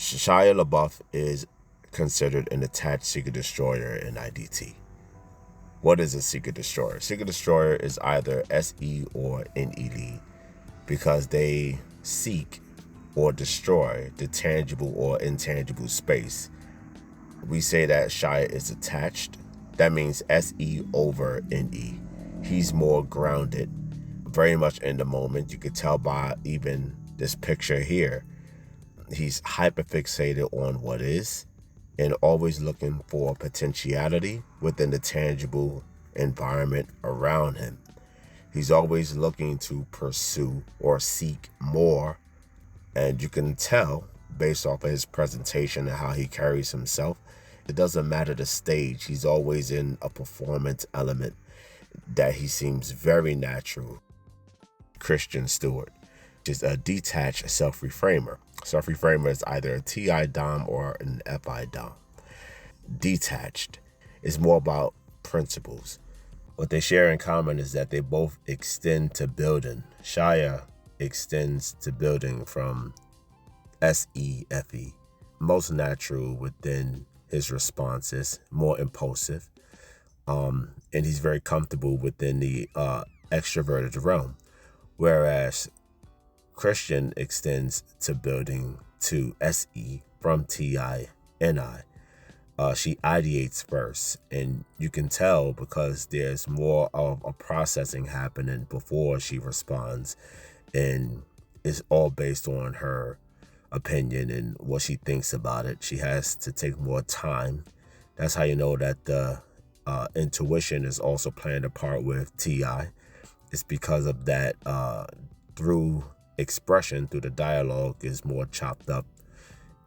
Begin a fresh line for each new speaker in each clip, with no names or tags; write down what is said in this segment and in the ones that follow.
Shia LaBeouf is considered an attached secret destroyer in IDT. What is a secret destroyer? Secret destroyer is either SE or NED because they seek or destroy the tangible or intangible space. We say that Shia is attached. That means SE over NE. He's more grounded, very much in the moment. You could tell by even this picture here. He's hyperfixated on what is and always looking for potentiality within the tangible environment around him. He's always looking to pursue or seek more, and you can tell based off of his presentation and how he carries himself. It doesn't matter the stage. He's always in a performance element that he seems very natural. Christian Stewart is a detached self-reframer. Self-reframer is either a TI dom or an FI dom. Detached is more about principles. What they share in common is that they both extend to building. Shia extends to building from SEFE, most natural within his responses, more impulsive, and he's very comfortable within the extroverted realm, whereas Christian extends to building to SE from TI NI. She ideates first, and you can tell because there's more of a processing happening before she responds, and it's all based on her opinion and what she thinks about it. She has to take more time. That's how you know that the intuition is also playing a part with TI. It's because of that through expression, through the dialogue is more chopped up.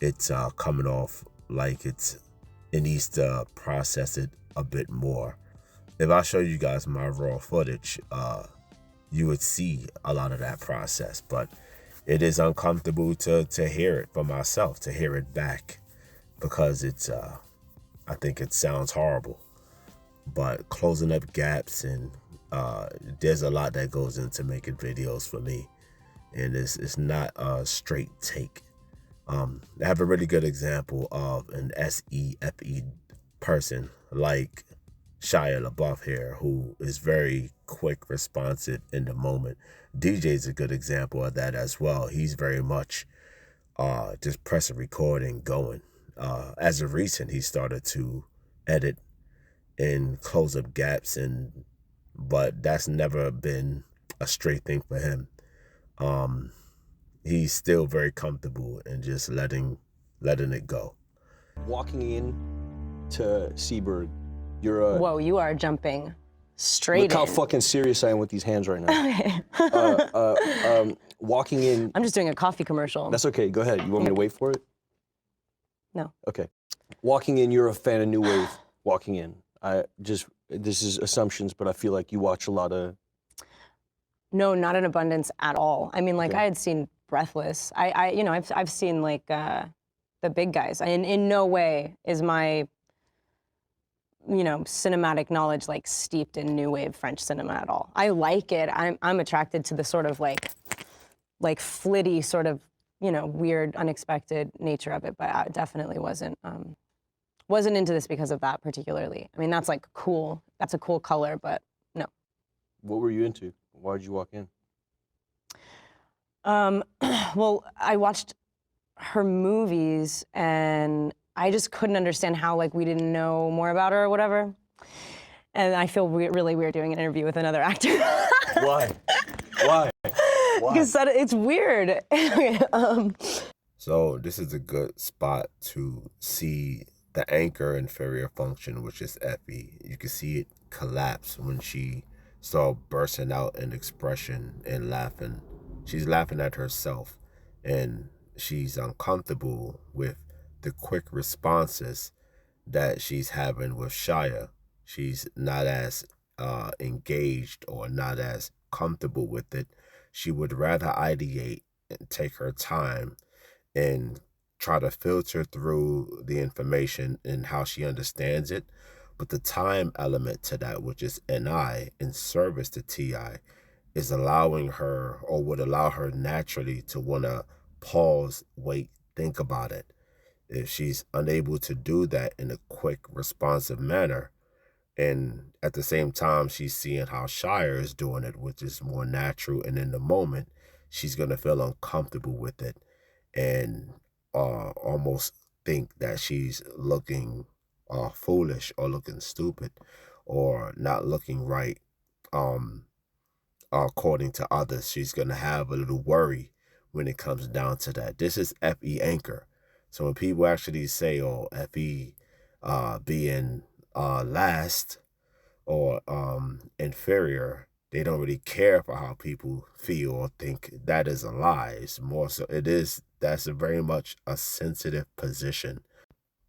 It's coming off like it needs to process it a bit more. If I show you guys my raw footage, you would see a lot of that process, but it is uncomfortable to hear it for myself, to hear it back, because it's I think it sounds horrible. But closing up gaps, and there's a lot that goes into making videos for me, and it's not a straight take. I have a really good example of an SEFE person like Shia LaBeouf here, who is very quick, responsive in the moment. DJ's a good example of that as well. He's very much just press a record and going. As of recent, he started to edit and close up gaps, but that's never been a straight thing for him. He's still very comfortable and just letting it go.
Walking in to Seaberg, you're a...
Whoa, you are jumping straight
Look how
in.
fucking serious I am with these hands right now.
Okay.
Walking in...
I'm just doing a coffee commercial.
That's okay, go ahead. You want me to wait for it?
No.
Okay. Walking in, you're a fan of New Wave. Walking in. This is assumptions, but I feel like you watch a lot of...
No, not in abundance at all. I mean, like,
Okay.
I had seen Breathless. I've seen like the big guys. And in no way is my, cinematic knowledge like steeped in new wave French cinema at all. I like it. I'm attracted to the sort of like flitty sort of, weird, unexpected nature of it. But I definitely wasn't into this because of that particularly. I mean, that's like cool. That's a cool color, but no.
What were you into? Why did you walk in?
Well, I watched her movies and I just couldn't understand how like we didn't know more about her or whatever. And I feel really weird doing an interview with another actor.
Why? Why?
Because it's weird.
So this is a good spot to see the anchor inferior function, which is FE. You can see it collapse when she started bursting out in expression and laughing. She's laughing at herself, and she's uncomfortable with the quick responses that she's having with Shia. She's not as engaged or not as comfortable with it. She would rather ideate and take her time and try to filter through the information and how she understands it. But the time element to that, which is NI, in service to TI, is allowing her, or would allow her naturally to want to pause, wait, think about it. If she's unable to do that in a quick, responsive manner, and at the same time she's seeing how Shire is doing it, which is more natural and in the moment, she's going to feel uncomfortable with it and almost think that she's looking foolish or looking stupid or not looking right according to others. She's going to have a little worry when it comes down to that. This is FE anchor. So when people actually say, oh, FE being last or inferior, they don't really care for how people feel or think. That is a lie. It's more so, that's very much a sensitive position.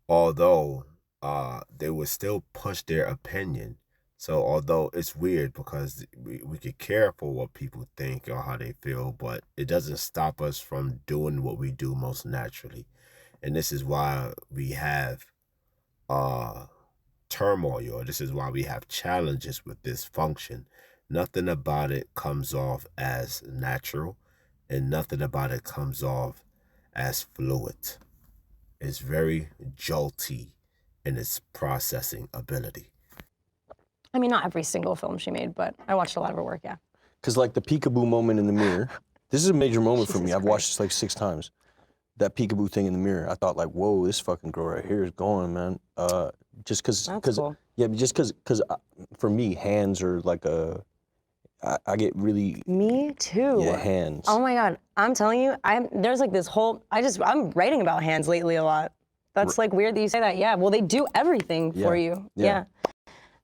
Although they would still push their opinion. So although it's weird because we could care for what people think or how they feel, but it doesn't stop us from doing what we do most naturally. And this is why we have turmoil. This is why we have challenges with this function. Nothing about it comes off as natural, and nothing about it comes off as fluid. It's very jolty in its processing ability.
I mean, not every single film she made, but I watched a lot of her work, yeah.
Because like the peekaboo moment in the mirror, this is a major moment for me.
Jesus
I've watched this like 6 times. That peekaboo thing in the mirror, I thought like, whoa, this fucking girl right here is going, man. Just because,
cool.
yeah, just because for me, hands are like I get really.
Me too.
Yeah, hands.
Oh my God, I'm telling you, there's like this whole, I'm writing about hands lately a lot. That's like weird that you say that. Yeah, well, they do everything for you. Yeah.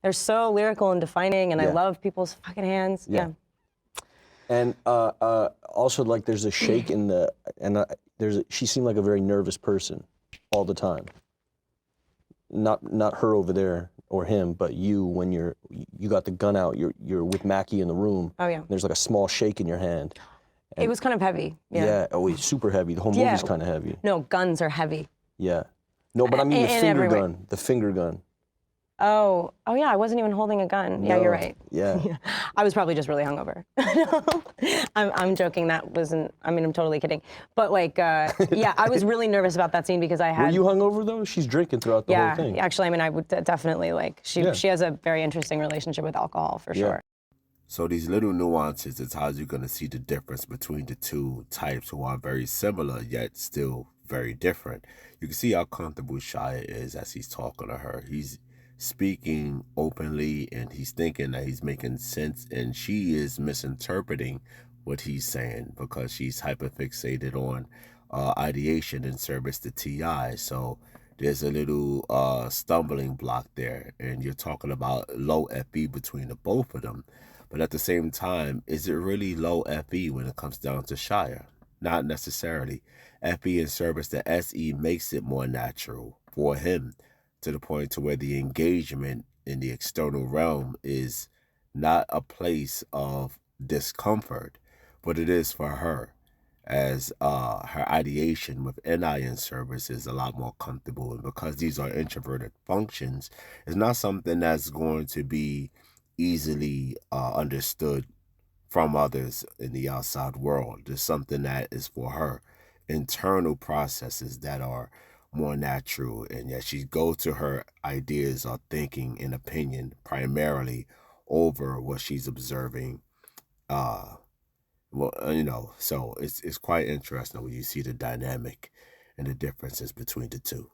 They're so lyrical and defining, and I love people's fucking hands. Yeah.
And also like there's a shake in she seemed like a very nervous person all the time. Not her over there or him, but you when you got the gun out, you're with Mackie in the room.
Oh yeah.
There's like a small shake in your hand.
It was kind of heavy. Yeah.
Oh, it's super heavy. The whole movie's kind of heavy.
No, guns are heavy.
Yeah. No, but I mean the finger gun. The finger gun.
Oh yeah, I wasn't even holding a gun.
No.
Yeah, you're right.
Yeah.
I was probably just really hungover. I'm joking. That wasn't. I mean, I'm totally kidding. But like, yeah, I was really nervous about that scene because I had.
Were you hungover though? She's drinking throughout the whole thing.
Yeah, actually, I mean, I would definitely like. She has a very interesting relationship with alcohol for sure.
So these little nuances is how you're going to see the difference between the two types who are very similar yet still very different. You can see how comfortable Shia is as he's talking to her. He's speaking openly and he's thinking that he's making sense, and she is misinterpreting what he's saying because she's hyperfixated on ideation in service to TI. So there's a little stumbling block there, and you're talking about low FE between the both of them. But at the same time, is it really low FE when it comes down to Shire? Not necessarily. FE in service to SE makes it more natural for him, to the point to where the engagement in the external realm is not a place of discomfort, but it is for her, as her ideation with NI in service is a lot more comfortable. And because these are introverted functions, it's not something that's going to be easily understood from others in the outside world. It's something that is for her internal processes that are more natural, and yet she goes to her ideas or thinking and opinion primarily over what she's observing. So it's quite interesting when you see the dynamic and the differences between the two.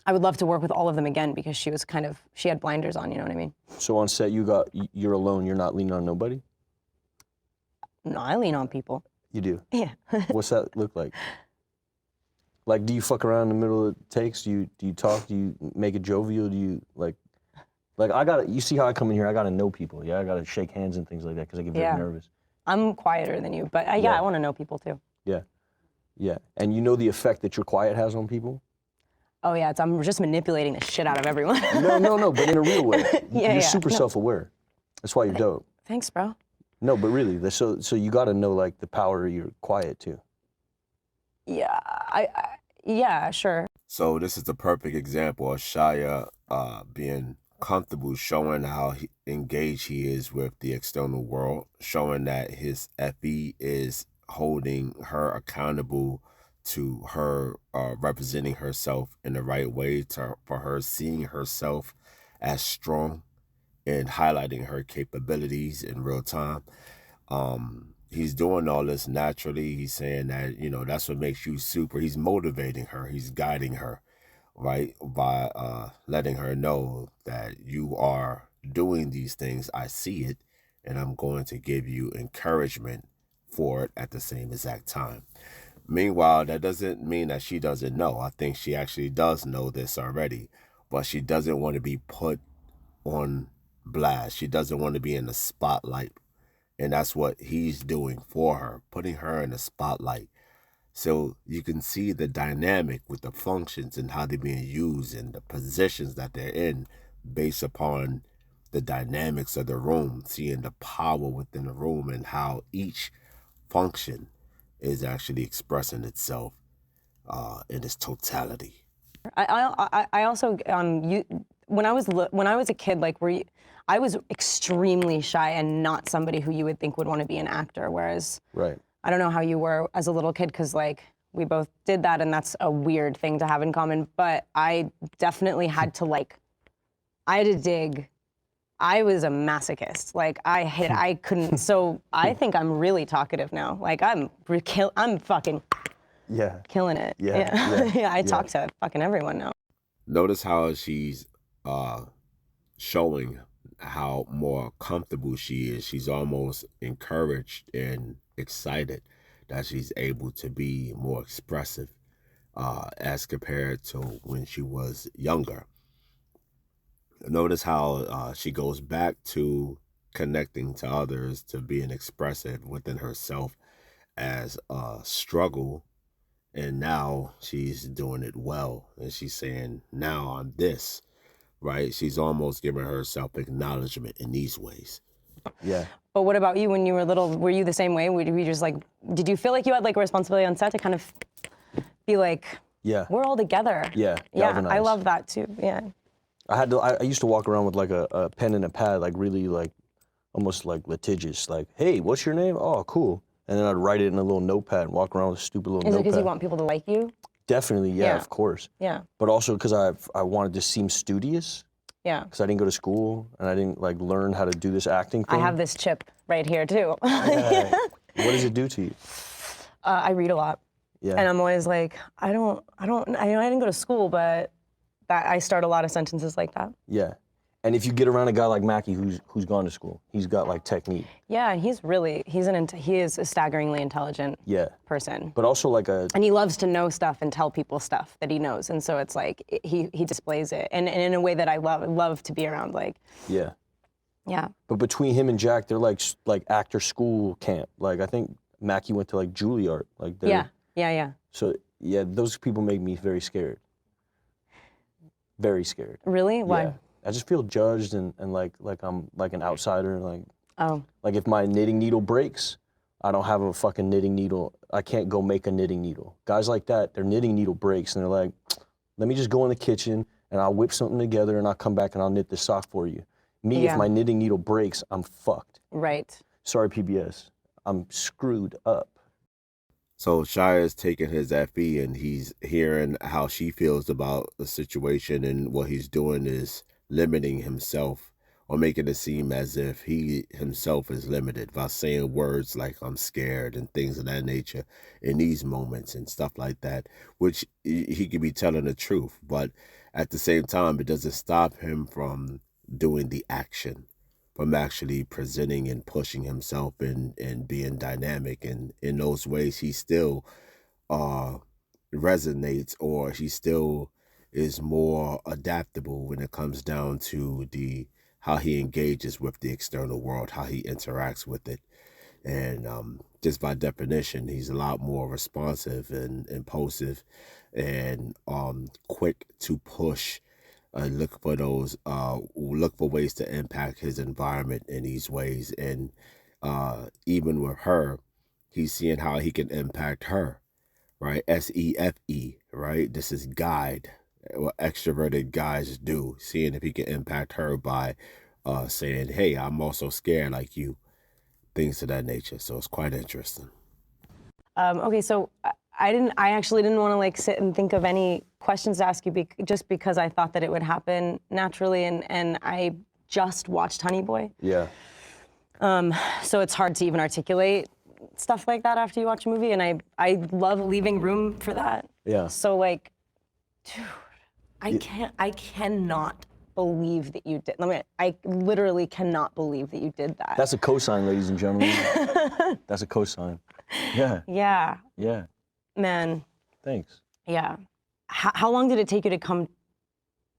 I would love to work with all of them again because she had blinders on, you know what I mean?
So on set you're alone, you're not leaning on nobody?
No, I lean on people.
You do?
Yeah.
What's that look like? Like, do you fuck around in the middle of takes? Do you talk? Do you make it jovial? Do you like you see how I come in here, I gotta know people. Yeah, I gotta shake hands and things like that because I get very nervous.
I'm quieter than you, but I want to know people too.
Yeah, yeah. And you know the effect that your quiet has on people?
Oh yeah, I'm just manipulating the shit out of everyone.
No, but in a real way. You're super self-aware. That's why you're dope.
Thanks, bro.
No, but really, so you gotta know like the power of your quiet too.
Yeah, yeah, sure.
So this is the perfect example of Shia being comfortable, showing how engaged he is with the external world, showing that his FE is holding her accountable to her representing herself in the right way, for her seeing herself as strong and highlighting her capabilities in real time. He's doing all this naturally. He's saying that, you know, that's what makes you super. He's motivating her. He's guiding her, right? By letting her know that you are doing these things. I see it, and I'm going to give you encouragement for it at the same exact time. Meanwhile, that doesn't mean that she doesn't know. I think she actually does know this already, but she doesn't want to be put on blast. She doesn't want to be in the spotlight. And that's what he's doing for her, putting her in the spotlight. So you can see the dynamic with the functions and how they're being used and the positions that they're in based upon the dynamics of the room, seeing the power within the room and how each function is actually expressing itself in its totality.
I also when I was a kid, like I was extremely shy and not somebody who you would think would want to be an actor. Whereas
Right.
I don't know how you were as a little kid, because like we both did that, and that's a weird thing to have in common. But I definitely had to I had to dig. I was a masochist. Like I couldn't. So I think I'm really talkative now. Like I'm fucking
Yeah.
killing it.
Yeah.
Yeah. I talk to fucking everyone now.
Notice how she's showing how more comfortable she is. She's almost encouraged and excited that she's able to be more expressive as compared to when she was younger. Notice how she goes back to connecting to others, to being expressive within herself as a struggle. And now she's doing it well. And she's saying, now I'm this, right? She's almost giving herself acknowledgement in these ways.
Yeah.
But what about you when you were little? Were you the same way? Were you just like, did you feel like you had like a responsibility on set to kind of be like,
Yeah.
we're all together?
Yeah.
Yeah, I
Galvanized.
love that too. Yeah.
I used to walk around with like a pen and a pad, like really like almost like litigious, like, hey, what's your name? Oh, cool. And then I'd write it in a little notepad and walk around with a stupid little
Is it
notepad.
because you want people to like you?
Definitely, yeah, of course.
Yeah.
But also because I wanted to seem studious.
Yeah.
Because I didn't go to school and I didn't like learn how to do this acting thing.
I have this chip right here too.
Yeah. What does it do to you?
I read a lot.
Yeah.
And I'm always like, I didn't go to school, but I start a lot of sentences like that.
Yeah. And if you get around a guy like Mackie who's gone to school, he's got like technique.
Yeah, and he is a staggeringly intelligent person.
But also like
and he loves to know stuff and tell people stuff that he knows, and so it's like he displays it, and in a way that I love to be around. Like
yeah.
But
between him and Jack, they're like actor school camp. Like I think Mackie went to like Juilliard. Like
yeah.
So yeah, those people make me very scared. Very scared.
Really? Why?
Yeah. I just feel judged and like I'm like an outsider. Like if my knitting needle breaks, I don't have a fucking knitting needle. I can't go make a knitting needle. Guys like that, their knitting needle breaks and they're like, let me just go in the kitchen and I'll whip something together and I'll come back and I'll knit this sock for you. Me, if my knitting needle breaks, I'm fucked.
Right.
Sorry, PBS. I'm screwed up.
So Shia is taking his FE and he's hearing how she feels about the situation, and what he's doing is limiting himself or making it seem as if he himself is limited by saying words like I'm scared and things of that nature in these moments and stuff like that, which he could be telling the truth, but at the same time, it doesn't stop him from doing the action, from actually presenting and pushing himself and being dynamic. And in those ways, he still resonates, or he still is more adaptable when it comes down to how he engages with the external world, how he interacts with it. And just by definition, he's a lot more responsive and impulsive and quick to push and look for ways to impact his environment in these ways. And even with her, he's seeing how he can impact her, right? SEFE, right? This is guide, what extroverted guys do, seeing if he can impact her by saying, hey, I'm also scared like you, things of that nature. So it's quite interesting.
Okay, so I actually didn't want to like sit and think of any questions to ask you just because I thought that it would happen naturally, and I just watched Honey Boy.
Yeah.
So it's hard to even articulate stuff like that after you watch a movie, and I love leaving room for that.
Yeah.
So like, dude, I cannot believe that you did. I literally cannot believe that you did that.
That's a cosign, ladies and gentlemen. That's a cosign. Yeah.
Yeah.
Yeah.
Man.
Thanks.
Yeah. How long did it take you to come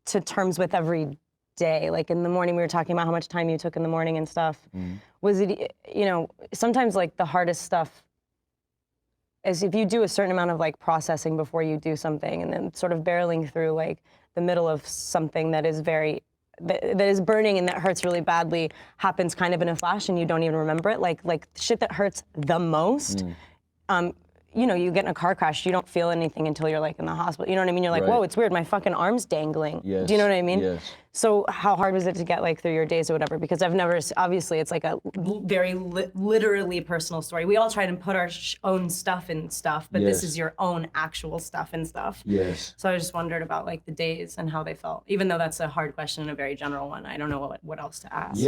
to terms with every day? Like in the morning, we were talking about how much time you took in the morning and stuff. Was it, you know, sometimes like the hardest stuff is if you do a certain amount of like processing before you do something, and then sort of barreling through like the middle of something that is that is burning and that hurts really badly happens kind of in a flash and you don't even remember it. Like shit that hurts the most. You know, you get in a car crash, you don't feel anything until you're like in the hospital. You know what I mean? You're like,
Right.
whoa, it's weird. My fucking arm's dangling.
Yes.
Do you know what I mean?
Yes.
So how hard was it to get like through your days or whatever? Because I've never, obviously it's like a very literally personal story. We all try to put our own stuff in stuff, but this
Yes.
is your own actual stuff and stuff.
Yes.
So I just wondered about like the days and how they felt. Even though that's a hard question and a very general one, I don't know what else to ask.
Yeah.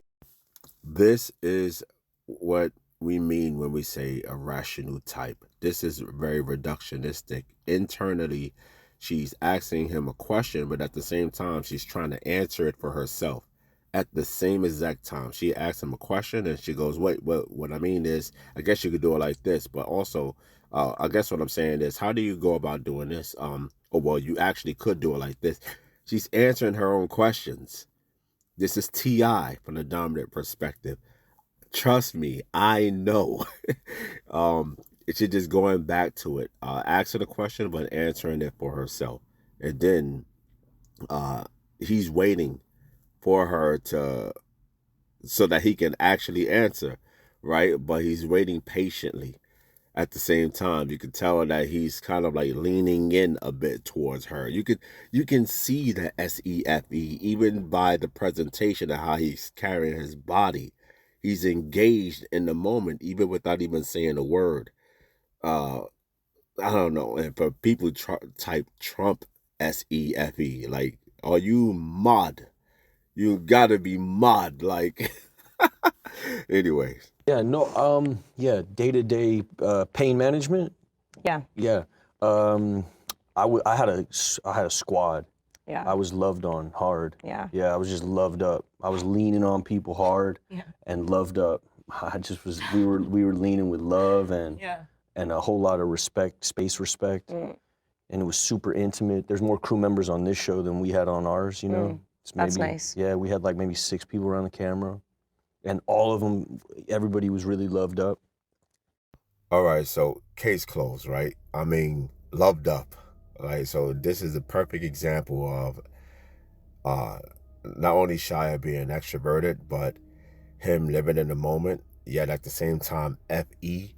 This is what we mean when we say a rational type. This is very reductionistic. Internally, she's asking him a question, but at the same time, she's trying to answer it for herself. At the same exact time, she asks him a question and she goes, wait, what I mean is, I guess you could do it like this, but also, I guess what I'm saying is, how do you go about doing this? Well, you actually could do it like this. She's answering her own questions. This is TI from the dominant perspective. Trust me, I know. She's just going back to it, asking a question, but answering it for herself. And then he's waiting for her so that he can actually answer, right? But he's waiting patiently. At the same time, you can tell that he's kind of like leaning in a bit towards her. You can see the SEFE even by the presentation of how he's carrying his body. He's engaged in the moment, even without even saying a word. I don't know. And for people type Trump SEFE, like, are you mod? You gotta be mod. Like, anyways.
Yeah. No. Yeah. Day-to-day pain management.
Yeah.
Yeah. I had a squad.
Yeah.
I was loved on hard.
Yeah.
Yeah, I was just loved up. I was leaning on people hard.
Yeah.
And loved up. I just was. We were leaning with love and a whole lot of respect, space respect, and it was super intimate. There's more crew members on this show than we had on ours. You know, it's
That's nice.
Yeah, we had like maybe 6 people around the camera, and all of them, everybody was really loved up.
All right, so case closed, right? I mean, loved up. Right, so this is a perfect example of not only Shia being extroverted, but him living in the moment, yet at the same time, FE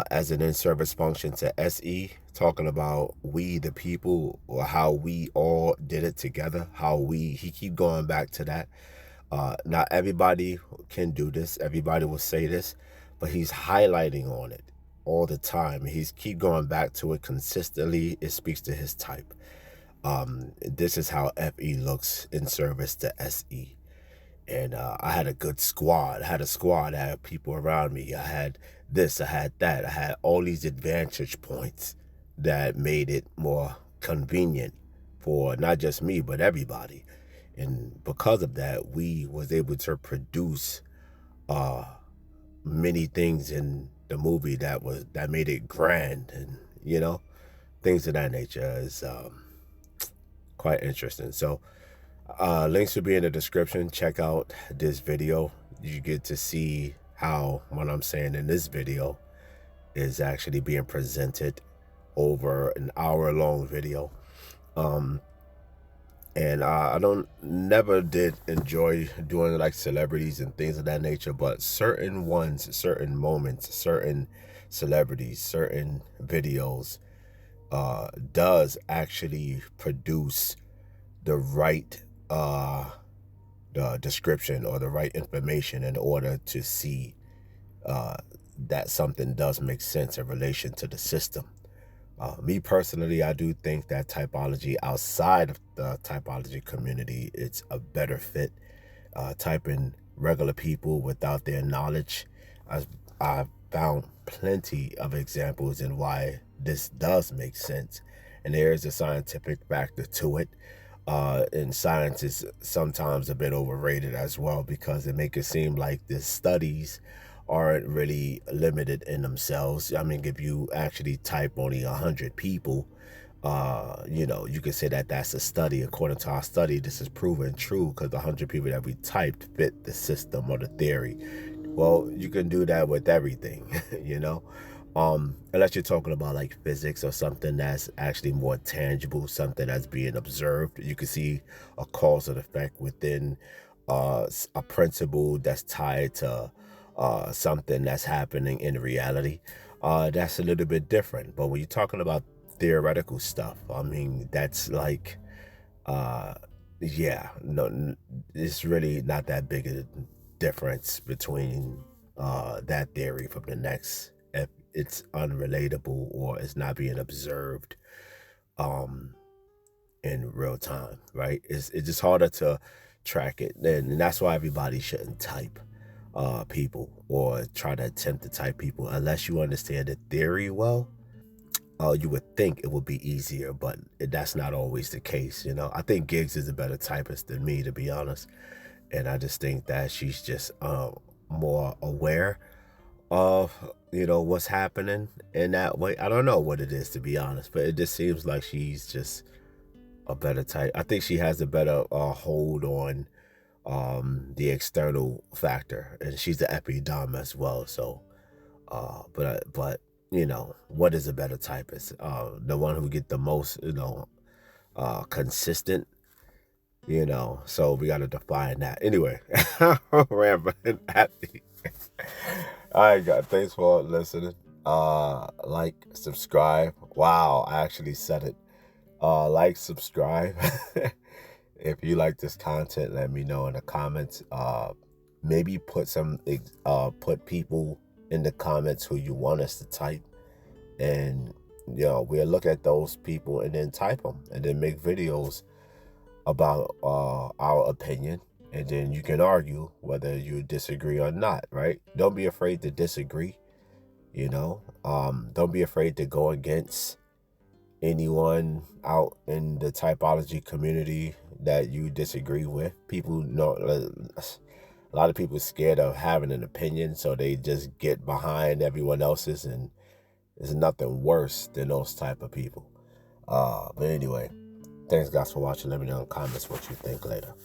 as an in-service function to SE, talking about we the people, or how we all did it together, he keep going back to that. Not everybody can do this, everybody will say this, but he's highlighting on it all the time. He's keep going back to it consistently. It speaks to his type. This is how FE looks in service to SE. And I had a good squad. I had people around me. I had this, I had that. I had all these advantage points that made it more convenient for not just me, but everybody. And because of that, we was able to produce many things in the movie that made it grand, and you know, things of that nature is quite interesting. So links will be in the description. Check out this video. You get to see how what I'm saying in this video is actually being presented over an hour-long video. And I never did enjoy doing like celebrities and things of that nature, but certain ones, certain moments, certain celebrities, certain videos does actually produce the right the description or the right information in order to see that something does make sense in relation to the system. Me personally, I do think that typology outside of the typology community, it's a better fit. Typing regular people without their knowledge, I've found plenty of examples in why this does make sense. And there is a scientific factor to it. And science is sometimes a bit overrated as well, because they make it seem like the studies aren't really limited in themselves. I mean, if you actually type only 100 people, you could say that that's a study. According to our study, this is proven true because the 100 people that we typed fit the system or the theory. Well, you can do that with everything, unless you're talking about like physics or something that's actually more tangible, something that's being observed. You can see a cause and effect within a principle that's tied to something that's happening in reality. That's a little bit different. But when you're talking about theoretical stuff, I mean, that's like, no, it's really not that big a difference between that theory from the next, if it's unrelatable or it's not being observed in real time, right? It's just harder to track it, and that's why everybody shouldn't type people or try to attempt to type people unless you understand the theory well. You would think it would be easier, but that's not always the case. I think Giggs is a better typist than me, to be honest, and I just think that she's just more aware of what's happening in that way. I don't know what it is, to be honest, but it just seems like she's just a better type. I think she has a better hold on the external factor, and she's the epidom as well. So but what is a better typist? The one who get the most consistent, so we got to define that. Anyway, rambling happy. All right, guys, thanks for listening. Like, subscribe. Wow, I actually said it. Like, subscribe. If you like this content, let me know in the comments. Maybe put people in the comments who you want us to type, and we'll look at those people and then type them, and then make videos about our opinion, and then you can argue whether you disagree or not, right? Don't be afraid to disagree. Don't be afraid to go against anyone out in the typology community that you disagree with. People know, a lot of people are scared of having an opinion, so they just get behind everyone else's, and there's nothing worse than those type of people. But anyway, thanks guys for watching. Let me know in the comments what you think later.